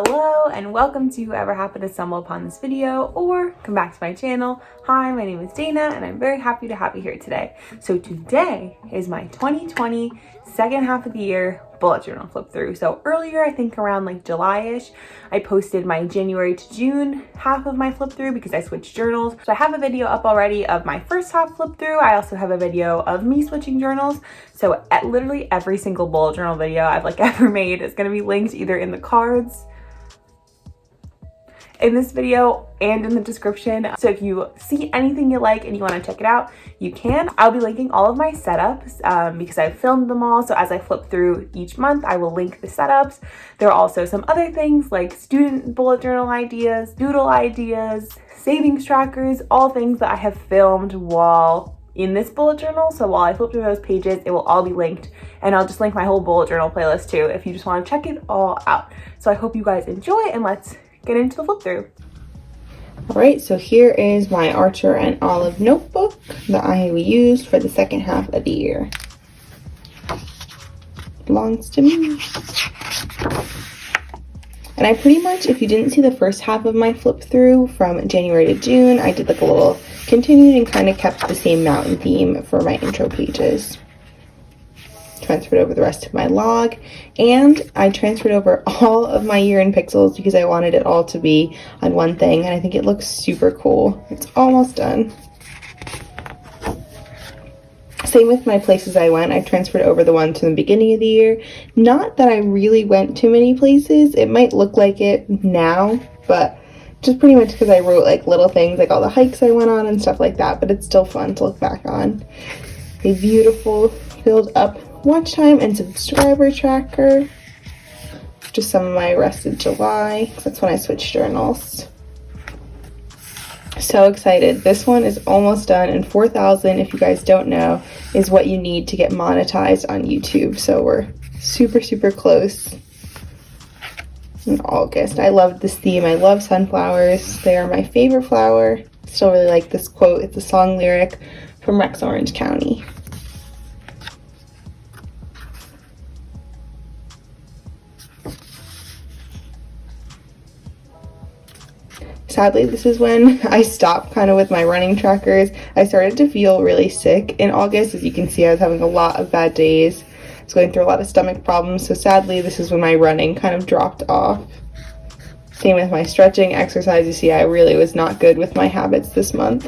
Hello and welcome to whoever happened to stumble upon this video or come back to my channel. Hi, my name is Dana and I'm very happy to have you here today. So today is my 2020 second half of the year bullet journal flip through. So earlier, I think around like July-ish, I posted my January to June half of my flip through because I switched journals. So I have a video up already of my first half flip through. I also have a video of me switching journals. So at literally every single bullet journal video I've ever made is going to be linked either in the cards, in this video, and in the description. So if you see anything you like and you want to check it out, you can. I'll be linking all of my setups because I've filmed them all. So as I flip through each month, I will link the setups. There are also some other things like student bullet journal ideas, doodle ideas, savings trackers, all things that I have filmed while in this bullet journal. So while I flip through those pages, it will all be linked, and I'll just link my whole bullet journal playlist too if you just want to check it all out. So I hope you guys enjoy, and let's get into the flip through. All right, so here is my Archer and Olive notebook that I used for the second half of the year. Belongs to me. And I pretty much, if you didn't see the first half of my flip through from January to June, I did like a little continued and kind of kept the same mountain theme for my intro pages. Transferred over the rest of my log, and I transferred over all of my year in pixels because I wanted it all to be on one thing, and I think it looks super cool. It's almost done. Same with my places I went. I transferred over the ones from the beginning of the year. Not that I really went too many places. It might look like it now, but just pretty much because I wrote like little things like all the hikes I went on and stuff like that, but it's still fun to look back on. A beautiful filled up watch time and subscriber tracker. Just some of my rest of July. That's when I switched journals. So excited. This one is almost done, and 4,000, if you guys don't know, is what you need to get monetized on YouTube. So we're super close. In August. I love this theme. I love sunflowers. They are my favorite flower. Still really like this quote. It's a song lyric from Rex Orange County. Sadly, this is when I stopped kind of with my running trackers. I started to feel really sick in August. As you can see, I was having a lot of bad days. I was going through a lot of stomach problems. So sadly, this is when my running kind of dropped off. Same with my stretching exercise. You see, I really was not good with my habits this month.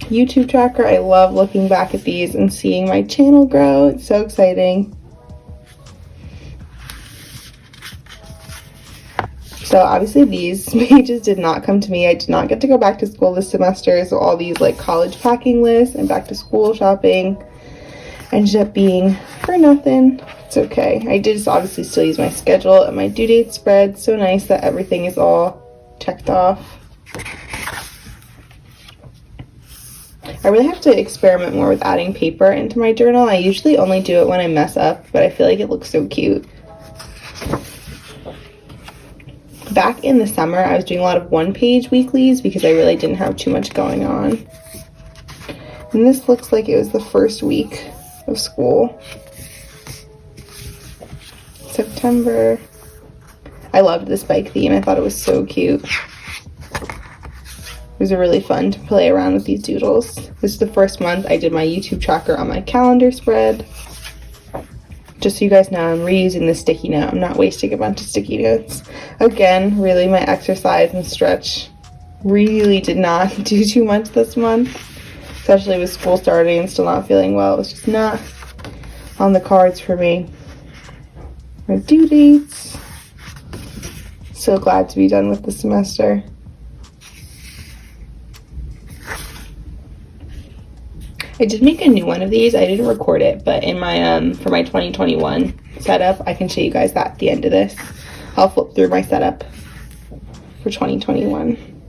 YouTube tracker. I love looking back at these and seeing my channel grow. It's so exciting. So obviously these pages did not come to me. I did not get to go back to school this semester, so all these like college packing lists and back to school shopping ended up being for nothing. It's okay. I did obviously still use my schedule and my due date spread. So nice that everything is all checked off. I really have to experiment more with adding paper into my journal. I usually only do it when I mess up, but I feel like it looks so cute. Back in the summer, I was doing a lot of one-page weeklies because I really didn't have too much going on. And this looks like it was the first week of school. September. I loved this bike theme. I thought it was so cute. It was really fun to play around with these doodles. This is the first month I did my YouTube tracker on my calendar spread. Just so you guys know, I'm reusing the sticky note. I'm not wasting a bunch of sticky notes. Again, really my exercise and stretch really did not do too much this month, especially with school starting and still not feeling well. It was just not on the cards for me. My due dates. So glad to be done with the semester. I did make a new one of these. I didn't record it, but in my for my 2021 setup, I can show you guys that at the end of this. I'll flip through my setup for 2021.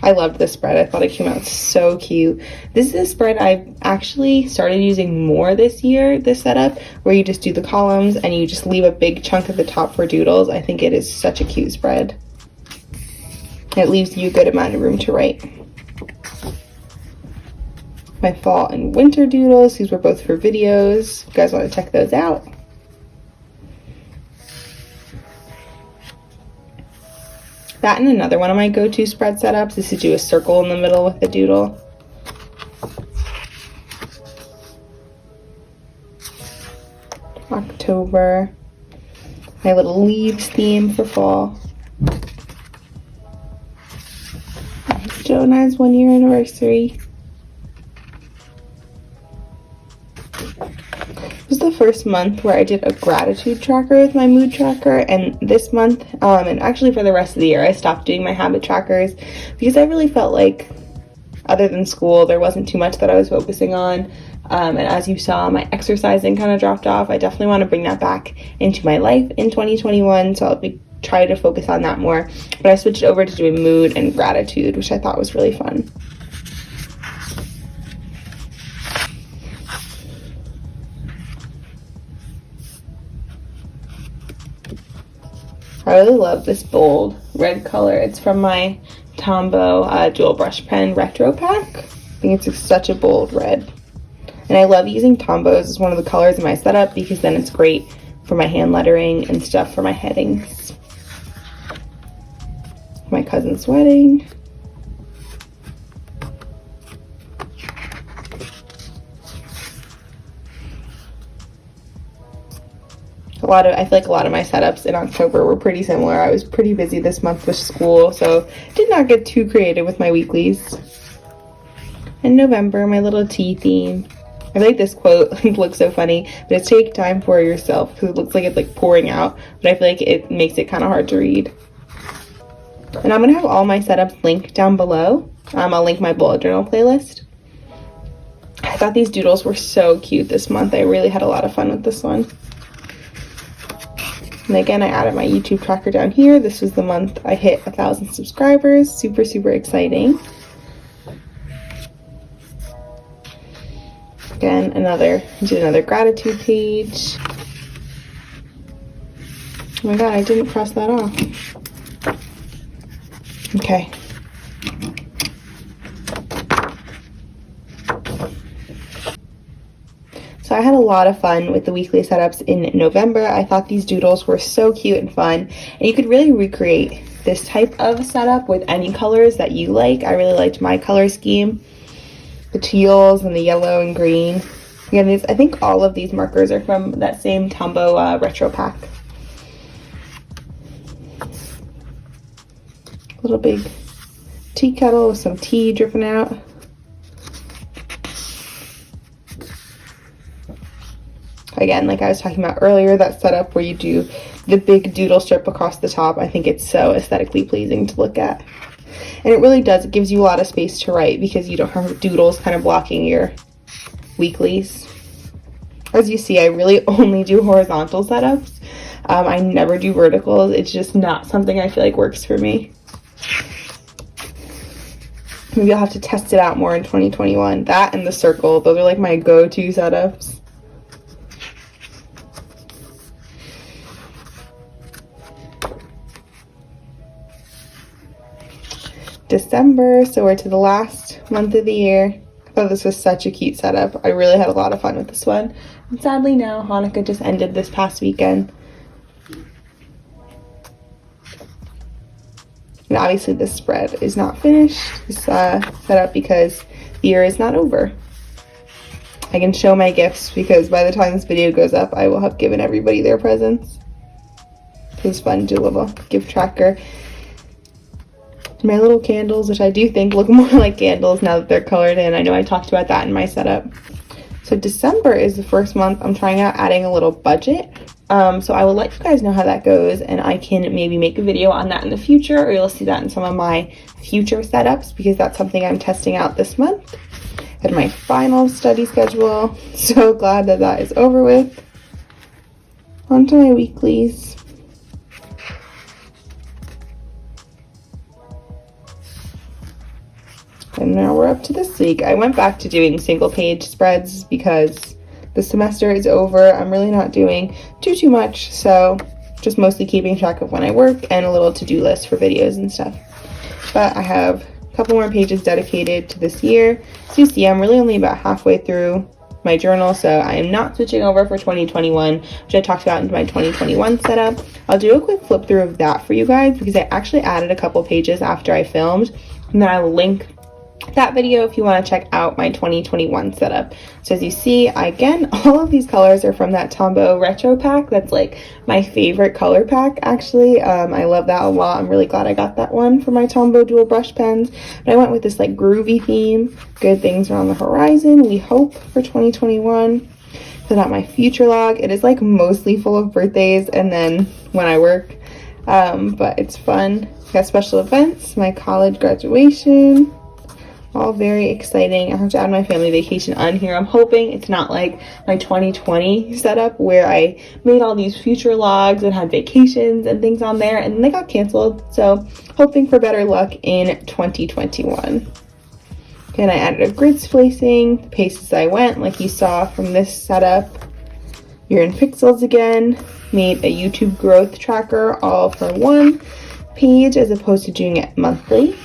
I loved this spread. I thought it came out so cute. This is a spread I've actually started using more this year, this setup, where you just do the columns and you just leave a big chunk at the top for doodles. I think it is such a cute spread. It leaves you a good amount of room to write. My fall and winter doodles. These were both for videos. If you guys want to check those out. That and another one of my go-to spread setups is to do a circle in the middle with the doodle. October, my little leaves theme for fall. Jonah's 1-year anniversary. This was the first month where I did a gratitude tracker with my mood tracker, and this month, and actually for the rest of the year, I stopped doing my habit trackers because I really felt like, other than school, there wasn't too much that I was focusing on. And as you saw, my exercising kind of dropped off. I definitely want to bring that back into my life in 2021, so I'll be try to focus on that more. But I switched over to doing mood and gratitude, which I thought was really fun. I really love this bold red color. It's from my Tombow dual brush pen retro pack. I think it's such a bold red. And I love using Tombows as one of the colors in my setup because then it's great for my hand lettering and stuff for my headings. My cousin's wedding. I feel like a lot of my setups in October were pretty similar. I was pretty busy this month with school, so did not get too creative with my weeklies. In November, my little tea theme. I feel like this quote looks so funny, but it's take time for yourself, because it looks like it's like pouring out, but I feel like it makes it kind of hard to read. And I'm going to have all my setups linked down below. I'll link my bullet journal playlist. I thought these doodles were so cute this month. I really had a lot of fun with this one. And again, I added my YouTube tracker down here. This was the month I hit 1,000 subscribers. Super, super exciting. Again, did another gratitude page. Oh my god, I didn't cross that off. Okay. So I had a lot of fun with the weekly setups in November. I thought these doodles were so cute and fun, and you could really recreate this type of setup with any colors that you like. I really liked my color scheme, the teals and the yellow and green. Again, I think all of these markers are from that same Tombow retro pack. Little big tea kettle with some tea dripping out. Again, like I was talking about earlier, that setup where you do the big doodle strip across the top, I think it's so aesthetically pleasing to look at. And it really does, it gives you a lot of space to write because you don't have doodles kind of blocking your weeklies. As you see, I really only do horizontal setups. I never do verticals. It's just not something I feel like works for me. Maybe I'll have to test it out more in 2021. That and the circle, those are like my go-to setups. December, so we're to the last month of the year. I thought this was such a cute setup. I really had a lot of fun with this one. And sadly now, Hanukkah just ended this past weekend. And obviously this spread is not finished, this setup, because the year is not over. I can show my gifts because by the time this video goes up, I will have given everybody their presents. It was fun to do a little gift tracker. My little candles, which I do think look more like candles now that they're colored in. I know I talked about that in my setup. So December is the first month I'm trying out adding a little budget. So I will let you guys know how that goes, and I can maybe make a video on that in the future, or you'll see that in some of my future setups because that's something I'm testing out this month. And my final study schedule. So glad that that is over with. On to my weeklies. And now we're up to this week. I went back to doing single page spreads because the semester is over. I'm really not doing too much, so just mostly keeping track of when I work and a little to-do list for videos and stuff. But I have a couple more pages dedicated to this year. So you see, I'm really only about halfway through my journal, so I am not switching over for 2021, which I talked about in my 2021 setup. I'll do a quick flip through of that for you guys because I actually added a couple pages after I filmed, and then I will link that video if you want to check out my 2021 setup. So as you see, again, all of these colors are from that Tombow retro pack. That's like my favorite color pack, actually. I love that a lot. I'm really glad I got that one for my Tombow dual brush pens. But I went with this like groovy theme. Good things are on the horizon, we hope, for 2021. Fill out my future log. It is like mostly full of birthdays and then when I work, but it's fun. Got special events, my college graduation, all very exciting. I have to add my family vacation on here. I'm hoping it's not like my 2020 setup where I made all these future logs and had vacations and things on there and they got canceled. So hoping for better luck in 2021. And I added a grid spacing, the paces I went, like you saw from this setup. You're in pixels again. Made a YouTube growth tracker all for one page as opposed to doing it monthly.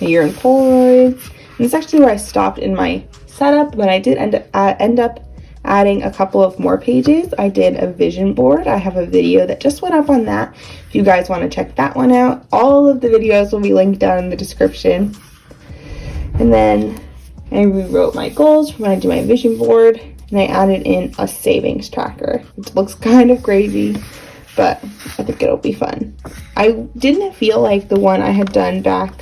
You're in Polaroids. And this is actually where I stopped in my setup, but I did end up adding a couple of more pages. I did a vision board. I have a video that just went up on that. If you guys want to check that one out, all of the videos will be linked down in the description. And then I rewrote my goals for when I do my vision board, and I added in a savings tracker. It looks kind of crazy, but I think it'll be fun. I didn't feel like the one I had done back,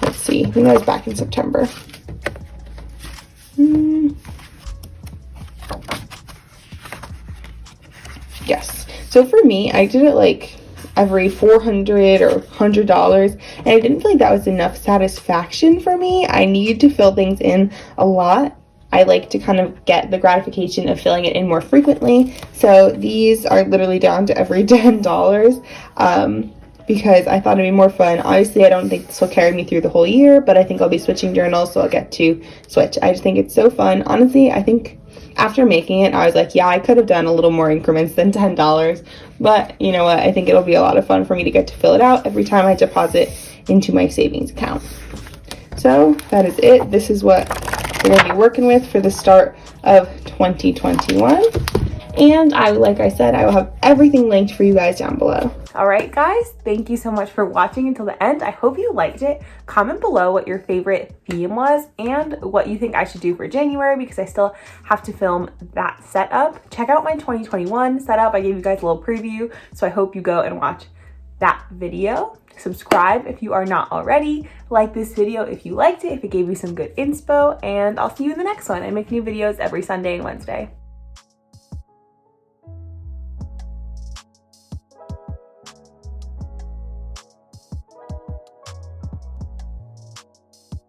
let's see, I think that was back in September. Yes. So for me, I did it like every $400 or $100, and I didn't feel like that was enough satisfaction for me. I need to fill things in a lot. I like to kind of get the gratification of filling it in more frequently. So these are literally down to every $10 because I thought it'd be more fun. Obviously, I don't think this will carry me through the whole year, but I think I'll be switching journals, so I'll get to switch. I just think it's so fun. Honestly, I think after making it, I was like, yeah, I could have done a little more increments than $10, but you know what? I think it'll be a lot of fun for me to get to fill it out every time I deposit into my savings account. So that is it. This is what we're going to be working with for the start of 2021. And like I said, I will have everything linked for you guys down below. All right, guys, thank you so much for watching until the end. I hope you liked it. Comment below what your favorite theme was and what you think I should do for January because I still have to film that setup. Check out my 2021 setup. I gave you guys a little preview, so I hope you go and watch that video. Subscribe if you are not already. Like this video if you liked it, if it gave you some good inspo, and I'll see you in the next one. I make new videos every Sunday and Wednesday.